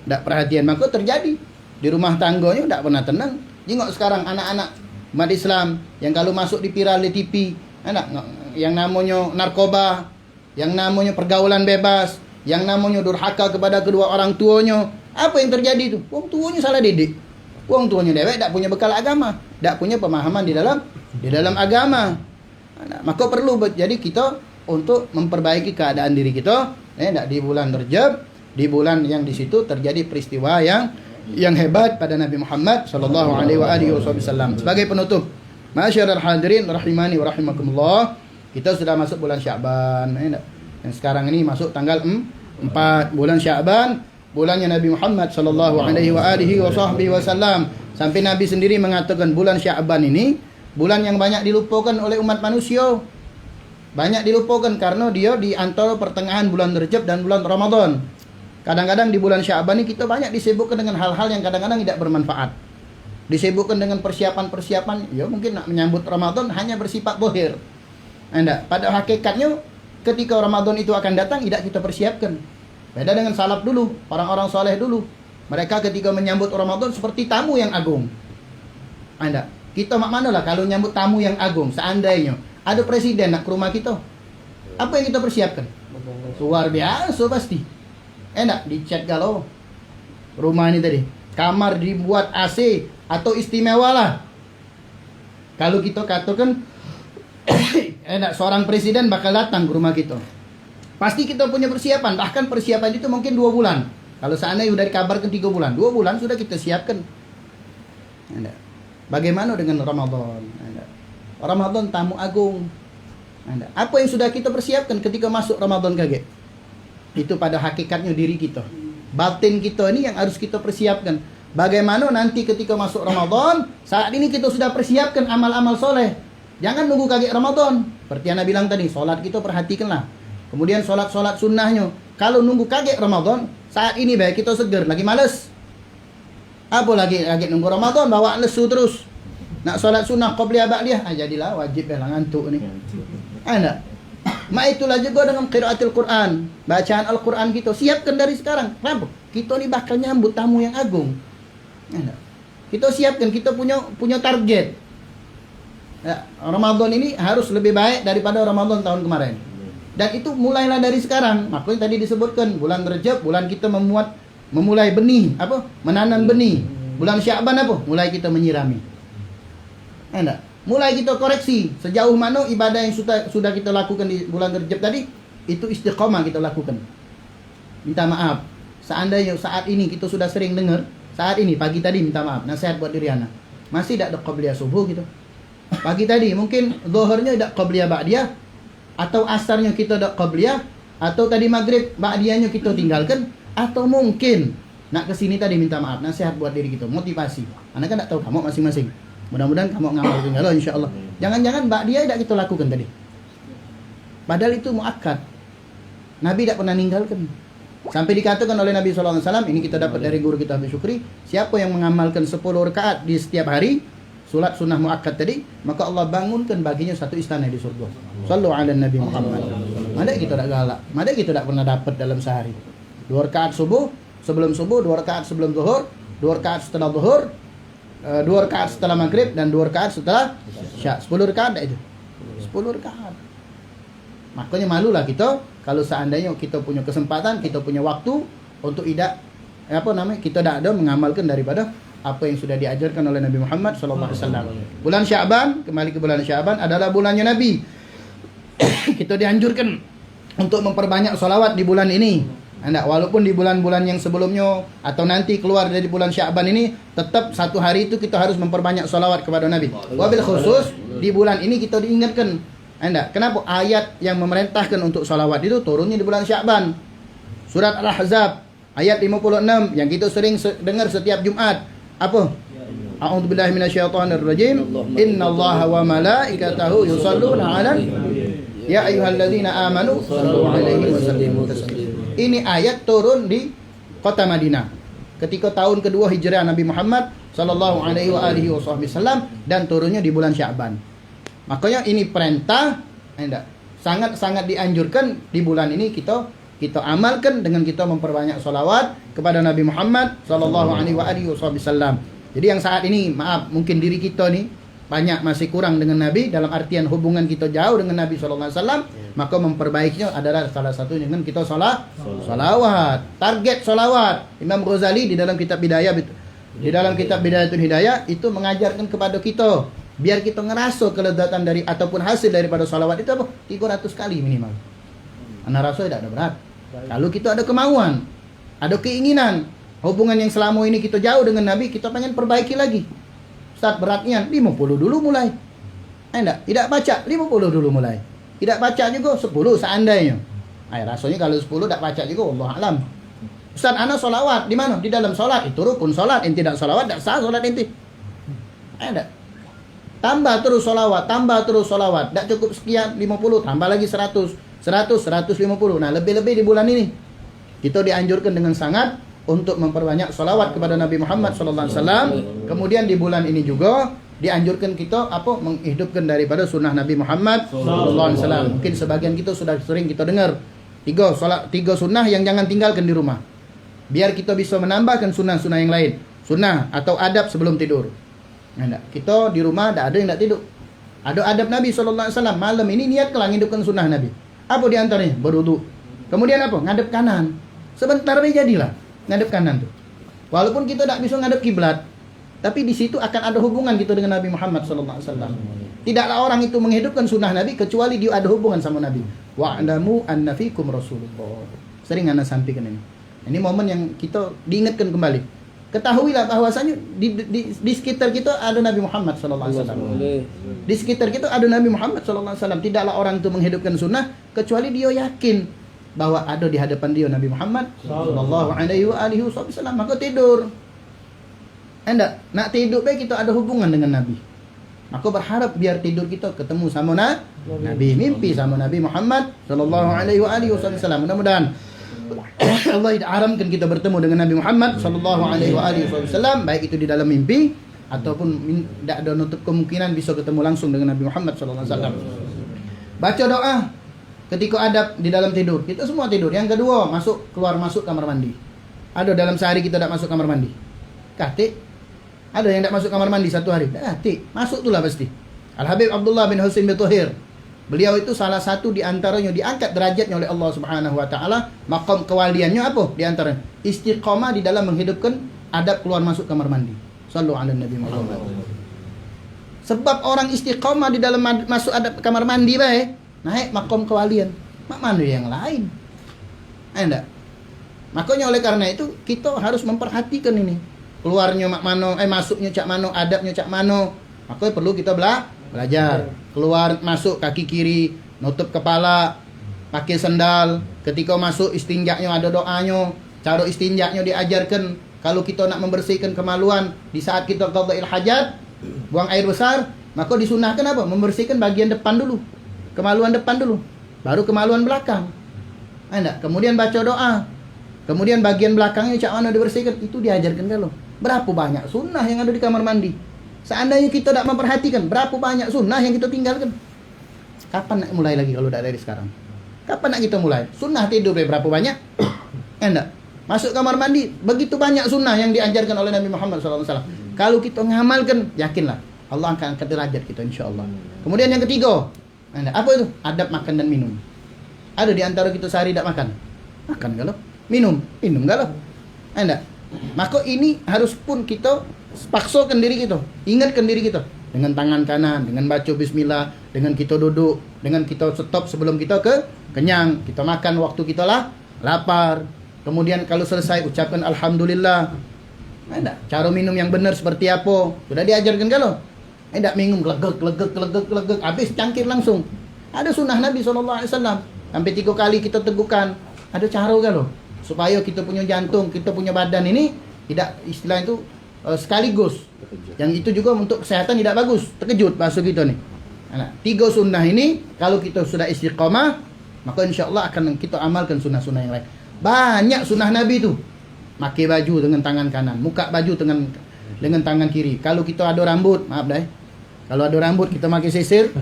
tak perhatian, maka terjadi di rumah tangganya tak pernah tenang. Tengok sekarang anak-anak umat Islam yang kalau masuk di viral di TV, yang namanya narkoba, yang namanya pergaulan bebas, yang namanya durhaka kepada kedua orang tuanya. Apa yang terjadi itu? Wong tuanya salah didik. Wong tuanya dewek tak punya bekal agama, tak punya pemahaman di dalam agama. Maka perlu jadi kita untuk memperbaiki keadaan diri kita. Di bulan Rajab di bulan yang di situ terjadi peristiwa yang hebat pada Nabi Muhammad sallallahu alaihi wasallam. Sebagai penutup, masyaallah hadirin rahimani wa rahimakumullah, kita sudah masuk bulan Sya'ban. Dan sekarang ini masuk tanggal 4 bulan Sya'ban, bulannya Nabi Muhammad sallallahu alaihi wasallam. Sampai Nabi sendiri mengatakan bulan Sya'ban ini bulan yang banyak dilupakan oleh umat manusia. Banyak dilupakan karena dia di antara pertengahan bulan Rajab dan bulan Ramadan. Kadang-kadang di bulan Sya'ban ini kita banyak disibukkan dengan hal-hal yang kadang-kadang tidak bermanfaat. Disibukkan dengan persiapan-persiapan, ya mungkin nak menyambut Ramadan hanya bersifat zahir. Pada hakikatnya ketika Ramadan itu akan datang tidak kita persiapkan. Beda dengan salaf dulu, orang-orang soleh dulu. Mereka ketika menyambut Ramadan seperti tamu yang agung. Kita mak mana lah kalau nyambut tamu yang agung, seandainya ada presiden nak ke rumah kita, apa yang kita persiapkan? Luar biasa pasti. Dicat galau rumah ini tadi, kamar dibuat AC atau istimewa lah. Kalau kita katakan seorang presiden bakal datang ke rumah kita, pasti kita punya persiapan. Bahkan persiapan itu mungkin 2 bulan. Kalau seandainya sudah dikabarkan 3 bulan, 2 bulan sudah kita siapkan. Bagaimana dengan Ramadan? Ramadan tamu agung. Apa yang sudah kita persiapkan ketika masuk Ramadan kaget? Itu pada hakikatnya diri kita. Batin kita ini yang harus kita persiapkan. Bagaimana nanti ketika masuk Ramadan, saat ini kita sudah persiapkan amal-amal soleh. Jangan nunggu kaget Ramadan. Seperti yang Anda bilang tadi, sholat kita perhatikanlah. Kemudian sholat-sholat sunnahnya. Kalau nunggu kaget Ramadan, saat ini baik kita seger, lagi males. Apa lagi nunggu Ramadan, bawa lesu terus. Nak solat sunnah qabliyah ba'diyah, jadilah wajib lah ngantuk ni. Itulah juga dengan qiraatul Quran, bacaan Al-Quran kita siapkan dari sekarang. Kenapa? Kita ni bakal nyambut tamu yang agung. Kita siapkan, kita punya target. Ramadan ini harus lebih baik daripada Ramadan tahun kemarin. Dan itu mulailah dari sekarang. Makanya tadi disebutkan bulan Rajab, bulan kita memulai benih, menanam benih. Bulan Sya'ban mulai kita menyirami. Mulai kita koreksi sejauh mana ibadah yang sudah kita lakukan di bulan Rajab tadi, itu istiqamah kita lakukan. Minta maaf seandainya saat ini kita sudah sering dengar, saat ini pagi tadi minta maaf, nasihat buat diri anak, masih tidak ada qabliyah subuh gitu. Pagi tadi mungkin zuhurnya tidak qabliyah ba'diyah, atau asarnya kita tidak qabliyah, atau tadi maghrib ba'diyahnya kita tinggalkan, atau mungkin nak kesini tadi minta maaf, nasihat buat diri kita, motivasi. Anak kan tak tahu kamu masing-masing. Mudah-mudahan kamu ngamal tinggal insya-Allah. Jangan-jangan ba'diyah tidak kita lakukan tadi. Padahal itu muakkad. Nabi tidak pernah ninggalkan. Sampai dikatakan oleh Nabi sallallahu alaihi wasallam, ini kita dapat dari guru kita Habib Syukri, siapa yang mengamalkan 10 rakaat di setiap hari, salat sunnah muakkad tadi, maka Allah bangunkan baginya satu istana di surga. Sallu ala Nabi Muhammad. Mana kita tak galak, mana kita tak pernah dapat dalam sehari. 2 rakaat subuh, sebelum subuh, 2 rakaat sebelum zuhur, 2 rakaat setelah zuhur, 2 rakaat setelah maghrib, dan 2 rakaat setelah isya. 10 rakaat tak itu? 10 rakaat. Makanya malulah kita kalau seandainya kita punya kesempatan, kita punya waktu untuk kita tidak ada mengamalkan daripada apa yang sudah diajarkan oleh Nabi Muhammad SAW. Bulan Sya'ban, kembali ke bulan Sya'ban, adalah bulannya Nabi. Kita dianjurkan untuk memperbanyak salawat di bulan ini. Walaupun di bulan-bulan yang sebelumnya atau nanti keluar dari bulan Sya'ban ini, tetap satu hari itu kita harus memperbanyak salawat kepada Nabi. Wabil khusus di bulan ini kita diingatkan. Kenapa? Ayat yang memerintahkan untuk salawat itu turunnya di bulan Sya'ban. Surat Al-Ahzab ayat 56 yang kita sering dengar setiap Jumat. Apa? A'udzubillahi minasyaitonirrajim. Innallaha wa malaikatahu yusholluna 'alan ya ayyuhalladzina amanu shallu 'alaihi wa sallimu taslima. Ini ayat turun di kota Madinah ketika tahun kedua hijrah Nabi Muhammad sallallahu alaihi wasallam, dan turunnya di bulan Sya'ban. Makanya ini perintah sangat-sangat dianjurkan di bulan ini kita amalkan dengan kita memperbanyak salawat kepada Nabi Muhammad sallallahu alaihi wasallam. Jadi yang saat ini maaf mungkin diri kita nih banyak masih kurang dengan Nabi, dalam artian hubungan kita jauh dengan Nabi SAW, maka memperbaikinya adalah salah satu dengan kita salawat. Target salawat. Imam Ghazali di dalam kitab Bidayatul Hidayah itu mengajarkan kepada kita, biar kita ngerasa kelezatan dari ataupun hasil daripada salawat itu 300 kali minimal. Anak rasa tidak ada berat. Kalau kita ada kemauan. Ada keinginan hubungan yang selama ini kita jauh dengan Nabi, kita pengen perbaiki lagi. Ustaz, beratnya 50 dulu mulai. Enggak, tidak baca 50 dulu mulai. Tidak baca juga 10 seandainya. Rasanya kalau 10 tidak baca juga, Allah alam. Ustaz, ana solawat di mana? Di dalam solat. Itu rukun solat. Ente tidak solawat, tidak sah solat ente. Enggak. Tambah terus solawat, tambah terus solawat. Tidak cukup sekian 50, tambah lagi 100, 150. Nah, lebih-lebih di bulan ini kita dianjurkan dengan sangat untuk memperbanyak solawat kepada Nabi Muhammad SAW. Kemudian di bulan ini juga dianjurkan kita menghidupkan daripada sunnah Nabi Muhammad SAW. Mungkin sebagian kita sudah sering kita dengar tiga sunnah yang jangan tinggalkan di rumah. Biar kita bisa menambahkan sunnah-sunnah yang lain. Sunnah atau adab sebelum tidur. Nah, kita di rumah ada yang tidak tidur. Ada adab Nabi SAW. Malam ini niat kelang hidupkan sunnah Nabi. Apa di antaranya? Berwudu. Kemudian apa? Ngadep kanan. Sebentar aja jadilah ngadep kanan tuh. Walaupun kita tidak bisa ngadep kiblat, tapi di situ akan ada hubungan kita dengan Nabi Muhammad SAW. Tidaklah orang itu menghidupkan sunnah Nabi kecuali dia ada hubungan sama Nabi. Wa'lamu anna fikum Rasulullah. Sering anda sampaikan ini. Ini momen yang kita diingatkan kembali. Ketahuilah bahwasanya di sekitar kita ada Nabi Muhammad SAW. Di sekitar kita ada Nabi Muhammad SAW. Tidaklah orang itu menghidupkan sunnah kecuali dia yakin bahwa ada di hadapan dia Nabi Muhammad sallallahu alaihi wasallam. Maka tidur. Enggak, nak tidur baik kita ada hubungan dengan Nabi. Maka berharap biar tidur kita ketemu sama Nabi, mimpi sama Nabi Muhammad sallallahu alaihi wasallam. Mudah-mudahan Allah tidak haramkan kita bertemu dengan Nabi Muhammad sallallahu alaihi wasallam, baik itu di dalam mimpi ataupun tidak ada nutup kemungkinan bisa ketemu langsung dengan Nabi Muhammad sallallahu alaihi wasallam. Baca doa ketika adab di dalam tidur. Kita semua tidur. Yang kedua, keluar masuk kamar mandi. Ada dalam sehari kita tidak masuk kamar mandi? Kati. Ada yang tidak masuk kamar mandi satu hari? Kati. Masuk itulah pasti. Al-Habib Abdullah bin Husain bin Tuhir. Beliau itu salah satu di antaranya diangkat derajatnya oleh Allah Subhanahu wa taala. Maqam kewaliannya apa? Di antaranya istiqamah di dalam menghidupkan adab keluar masuk kamar mandi. Sallu ala Nabi Muhammad. Sebab orang istiqamah di dalam masuk adab kamar mandi baik. Naik makom kewalian. Mak mana yang lain? Enggak. Makanya oleh karena itu kita harus memperhatikan ini. Keluarnya mak mano, masuknya cak mano, adabnya cak mano. Makanya perlu kita belajar. Keluar masuk kaki kiri, nutup kepala, pakai sendal. Ketika masuk istinjaknya ada doanya. Cara istinjaknya diajarkan. Kalau kita nak membersihkan kemaluan di saat kita qadha'il hajat, buang air besar, maka disunahkan apa? Membersihkan bagian depan dulu. Kemaluan depan dulu, baru kemaluan belakang. Enggak, kemudian baca doa. Kemudian bagian belakangnya cak mana dibersihkan, itu diajarkan kalau. Berapa banyak sunnah yang ada di kamar mandi. Seandainya kita tidak memperhatikan, berapa banyak sunnah yang kita tinggalkan. Kapan nak mulai lagi kalau tidak dari sekarang? Kapan nak kita mulai? Sunnah tidur berapa banyak? Enggak. Masuk kamar mandi, begitu banyak sunnah yang diajarkan oleh Nabi Muhammad SAW. Kalau kita ngamalkan, yakinlah Allah akan angkat derajat kita insyaAllah. Kemudian yang ketiga, apa itu? Adab makan dan minum. Ada di antara kita sehari tidak makan. Makan galau. Minum galau. Enggak. Maka ini harus pun kita paksakan diri kita. Ingatkan diri kita. Dengan tangan kanan, dengan baca bismillah, dengan kita duduk, dengan kita stop sebelum kita kenyang. Kita makan waktu kita lapar. Kemudian kalau selesai ucapkan alhamdulillah. Enggak. Cara minum yang benar seperti apa? Sudah diajarkan galau. Tidak minum legek, habis cangkir langsung. Ada sunnah Nabi SAW. Sampai 3 kali kita teguhkan. Ada cara kan loh, supaya kita punya jantung, kita punya badan ini tidak istilah itu sekaligus. Yang itu juga untuk kesehatan tidak bagus. Terkejut bahasa kita nih. Nah, 3 sunnah ini kalau kita sudah istiqamah, maka insya Allah akan kita amalkan sunnah-sunnah yang lain. Banyak sunnah Nabi itu. Pakai baju dengan tangan kanan, buka baju dengan tangan kiri. Kalau kita ada rambut, maaf dah. Kalau ada rambut kita pakai sisir.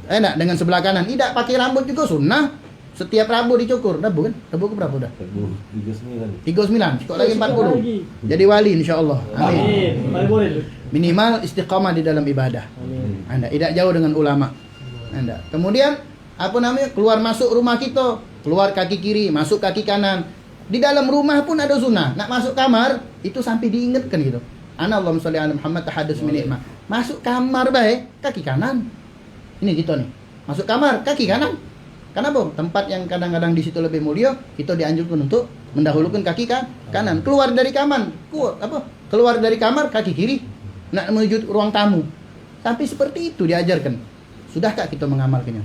Enak dengan sebelah kanan. Tidak pakai rambut juga sunnah. Setiap Rabu dicukur. Rabu kan? Rabu ke berapa dah? 39. Cukup lagi 40. Jadi wali insya-Allah. Amin. Minimal istiqamah di dalam ibadah. Anda tidak jauh dengan ulama. Anda. Kemudian apa namanya? Keluar masuk rumah kita, keluar kaki kiri, masuk kaki kanan. Di dalam rumah pun ada sunnah. Nak masuk kamar itu sampai diingatkan gitu. Allahumma sholli ala Muhammad tahadus min ni'mah. Masuk kamar baik, kaki kanan. Ini kita nih. Masuk kamar, kaki kanan. Kenapa? Tempat yang kadang-kadang di situ lebih mulia, kita dianjurkan untuk mendahulukan kaki kanan. Keluar dari kamar, keluar dari kamar kaki kiri, nak menuju ruang tamu. Tapi seperti itu diajarkan. Sudahkah kita mengamalkannya?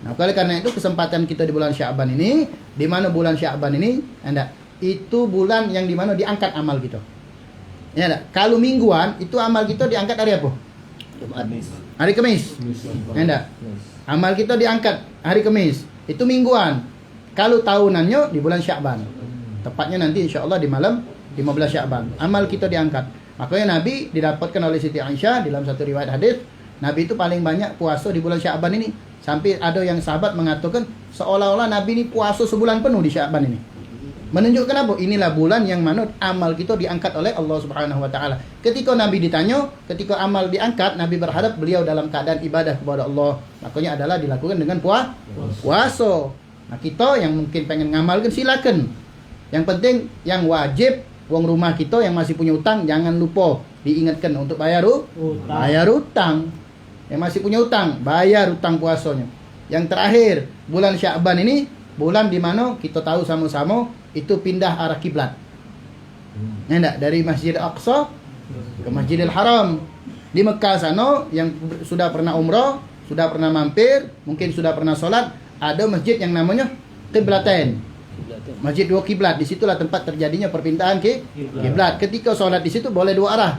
Nah, oleh karena itu kesempatan kita di bulan Sya'ban ini, di mana bulan Sya'ban ini, itu bulan yang di mana diangkat amal kita. Ya, kalau mingguan itu amal kita diangkat hari apa? Hari Kamis. Ya, amal kita diangkat hari Kamis. Itu mingguan. Kalau tahunannya di bulan Sya'ban. Tepatnya nanti insya Allah di malam 15 Sya'ban. Amal kita diangkat. Makanya Nabi didapatkan oleh Siti Aisyah dalam satu riwayat hadis, Nabi itu paling banyak puasa di bulan Sya'ban ini. Sampai ada yang sahabat mengatakan seolah-olah Nabi ini puasa sebulan penuh di Sya'ban ini. Menunjukkan apa? Inilah bulan yang mana amal kita diangkat oleh Allah Subhanahu wa taala. Ketika Nabi ditanya, ketika amal diangkat, Nabi berharap beliau dalam keadaan ibadah kepada Allah. Makanya adalah dilakukan dengan puasa. Nah, kita yang mungkin pengen ngamalkan silakan. Yang penting yang wajib uang rumah kita yang masih punya utang jangan lupa diingatkan untuk bayar utang. Yang masih punya utang, bayar utang puasanya. Yang terakhir, bulan Sya'ban ini bulan di mana kita tahu sama-sama itu pindah arah kiblat. Dari Masjid Al-Aqsa ke Masjidil Haram. Di Mekah sana yang sudah pernah umrah, sudah pernah mampir, mungkin sudah pernah sholat, ada masjid yang namanya Qiblatain. Masjid dua kiblat. Di situlah tempat terjadinya perpindahan kiblat. Ketika sholat di situ boleh dua arah.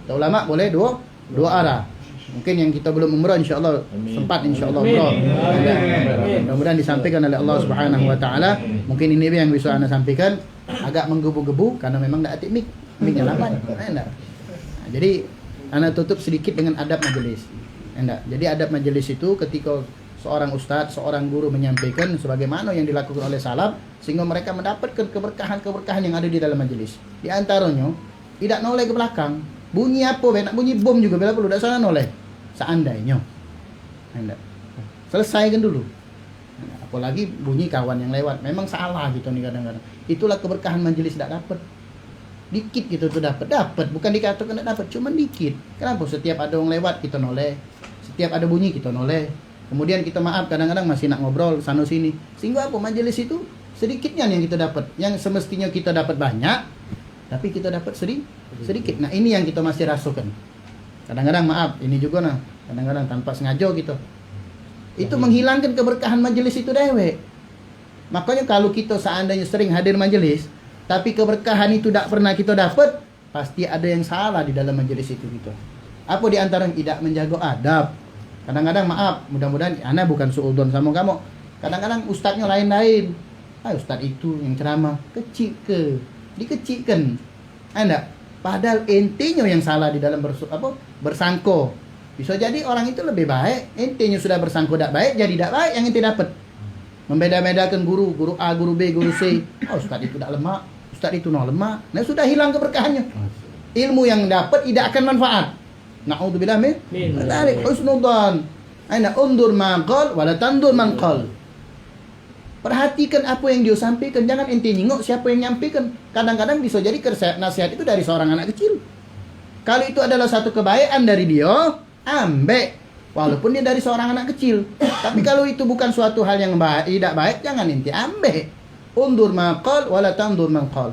Ulama boleh dua arah. Mungkin yang kita belum umrah insyaallah sempat insyaallah umrah. Mudah-mudahan disampaikan oleh Allah Subhanahu wa taala. Mungkin ini yang bisa Anda sampaikan, agak menggebu-gebu karena memang enggak atik mic-nya lama. Jadi Anda tutup sedikit dengan adab majelis. Jadi adab majelis itu ketika seorang ustadz, seorang guru menyampaikan sebagaimana yang dilakukan oleh salaf sehingga mereka mendapatkan keberkahan-keberkahan yang ada di dalam majelis. Di antaranya tidak noleh ke belakang. Bunyi apa? Nak bunyi bom juga bila perlu. Tak salah noleh. Seandainya. Selesaikan dulu. Apalagi bunyi kawan yang lewat. Memang salah gitu nih kadang-kadang. Itulah keberkahan majelis tidak dapat. Dikit gitu tuh dapat. Bukan dikatakan tidak dapat. Cuma dikit. Kenapa? Setiap ada orang lewat kita noleh. Setiap ada bunyi kita noleh. Kemudian kita maaf kadang-kadang masih nak ngobrol sana sini. Sehingga apa? Majelis itu sedikitnya yang kita dapat. Yang semestinya kita dapat banyak. Tapi kita dapat sedikit. Nah, ini yang kita masih rasakan. Kadang-kadang maaf, ini juga kadang-kadang tanpa sengaja gitu. Itu menghilangkan keberkahan majelis itu dewek. Makanya kalau kita seandainya sering hadir majelis, tapi keberkahan itu tidak pernah kita dapat, pasti ada yang salah di dalam majelis itu gitu. Apa di antara yang tidak menjaga adab? Kadang-kadang maaf, mudah-mudahan Ana bukan suudzon sama kamu. Kadang-kadang ustadznya lain-lain. Ustadz itu yang ceramah dikecilkan. Padahal intinya yang salah di dalam bersangko. Bisa jadi orang itu lebih baik, intinya sudah bersangko tidak baik, jadi tidak baik yang inti dapat. Membeda-bedakan guru A, guru B, guru C. Ustaz itu tidak lemah, ustaz itu lemah. Nah, sudah hilang keberkahannya. Ilmu yang dapat tidak akan manfaat. Na'udzubillah min dzalik husnudzan. Undur ma qal wa la tandur man qal. Perhatikan apa yang dia sampaikan, jangan ente nyingok siapa yang nyampaikan. Kadang-kadang bisa jadi nasihat itu dari seorang anak kecil. Kalau itu adalah satu kebaikan dari dia, ambek. Walaupun dia dari seorang anak kecil. Tapi kalau itu bukan suatu hal yang tidak baik, jangan ente ambek. Undur maqal wala tandur maqal.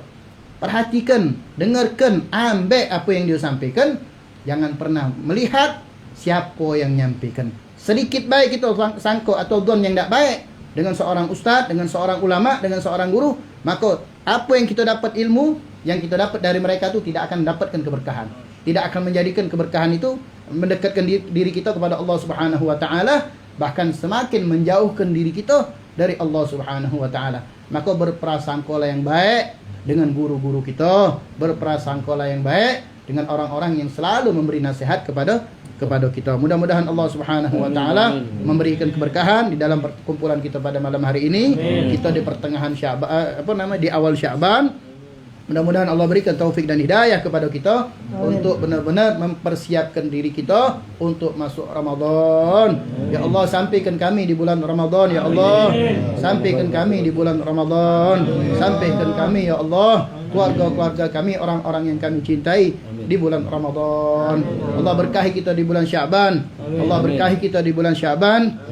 Perhatikan, dengarkan, ambek apa yang dia sampaikan. Jangan pernah melihat siapa yang nyampaikan. Sedikit baik itu sangko atau don yang tidak baik dengan seorang ustadz, dengan seorang ulama, dengan seorang guru, maka apa yang kita dapat ilmu, yang kita dapat dari mereka itu tidak akan mendapatkan keberkahan. Tidak akan menjadikan keberkahan itu mendekatkan diri kita kepada Allah Subhanahu wa taala, bahkan semakin menjauhkan diri kita dari Allah Subhanahu wa taala. Maka berprasangkalah yang baik dengan guru-guru kita, berprasangkalah yang baik dengan orang-orang yang selalu memberi nasihat kepada kita. Mudah-mudahan Allah Subhanahu wa taala memberikan keberkahan di dalam perkumpulan kita pada malam hari ini. Kita di pertengahan Sya'ban, di awal Sya'ban. Mudah-mudahan Allah berikan taufik dan hidayah kepada kita untuk benar-benar mempersiapkan diri kita untuk masuk Ramadan. Ya Allah, sampaikan kami di bulan Ramadan ya Allah. Sampaikan kami di bulan Ramadan. Sampaikan kami ya Allah, keluarga-keluarga kami, orang-orang yang kami cintai di bulan Ramadan. Allah berkahi kita di bulan Sya'ban. Allah berkahi kita di bulan Sya'ban.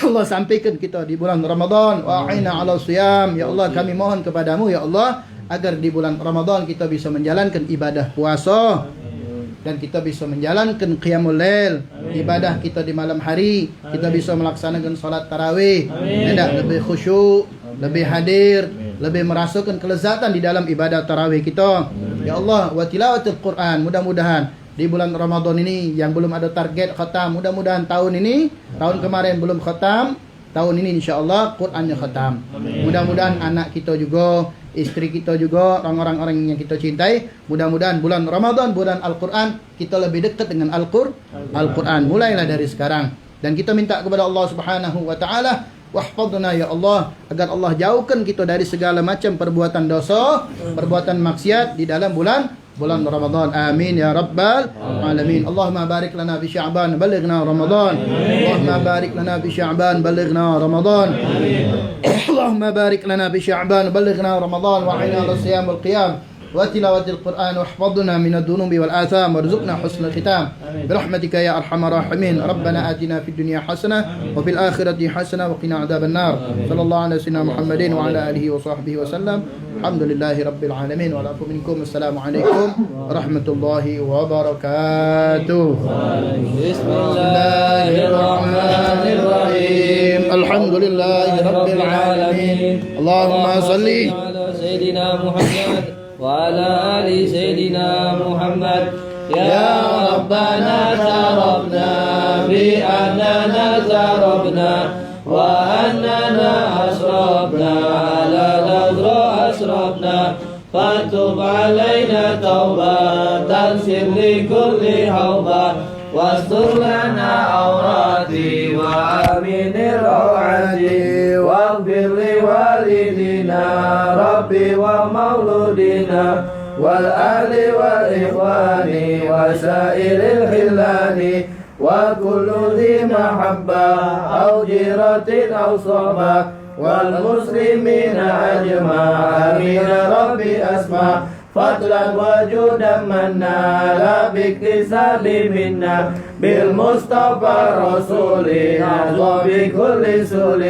Allah sampaikan kita di bulan Ramadan. Wa aina 'ala siyam. Ya Allah, kami mohon kepadamu ya Allah agar di bulan Ramadan kita bisa menjalankan ibadah puasa dan kita bisa menjalankan qiyamul lail, ibadah kita di malam hari, kita bisa melaksanakan salat tarawih, lebih khusyuk, lebih hadir, lebih merasakan kelezatan di dalam ibadah tarawih kita. Ya Allah, wa tilawatul Quran, mudah-mudahan di bulan Ramadan ini yang belum ada target khatam, mudah-mudahan tahun ini, tahun kemarin belum khatam, tahun ini insyaallah Qurannya khatam. Mudah-mudahan anak kita juga, istri kita juga, orang-orang yang kita cintai, mudah-mudahan bulan Ramadan, bulan Al-Quran, kita lebih dekat dengan Al-Quran. Mulailah dari sekarang. Dan kita minta kepada Allah Subhanahu wa taala, wahfadna ya Allah, agar Allah jauhkan kita dari segala macam perbuatan dosa, perbuatan maksiat di dalam bulan Ramadan. Amin ya rabbal alamin. Allahumma barik lana fi Sya'ban balighna Ramadan. Allahumma barik lana fi Sya'ban balighna Ramadan. Allahumma barik lana fi Sya'ban balighna Ramadan wa 'inna al-siyam wal qiyam wa tilawatil Qur'an واحفظنا من الذنوب والآثام وارزقنا حسن الختام برحمتك يا أرحم الراحمين. ربنا آتنا في الدنيا حسنة وفي الآخرة حسنة وقنا عذاب النار. صلى الله على سيدنا محمد وعلى آله وصحبه وسلم. الحمد لله رب العالمين والعفو منكم. السلام عليكم ورحمة الله وبركاته. بسم الله الرحمن الرحيم. الحمد لله رب العالمين. اللهم صل على سيدنا محمد وعلى آل سيدنا محمد. يا ربنا شرفنا بأننا شرفنا وأننا أشرفنا على نذر أشرفنا فتب علينا توبة تغفر لكل حوبة واستر لنا عوراتي وآمن روعتي واغفر لوالدينا ربي ومولودنا والأهل والإخوان وسائر الخلان وكل ذي محبة أو جيرة أو صحبة والمسلمين أجمع. آمين ربي أسمع فضلا وجودا منا لا باكتساب منا بالمصطفى رسول أعظم بكل سول.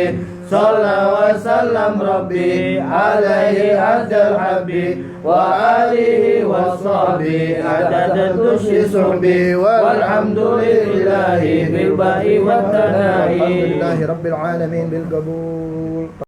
صلى وسلم ربي عليه عز الحبيب وآله وصحبه عدد كل صحبه والحمد لله بالباء والثناء. الحمد لله رب العالمين بالقبول.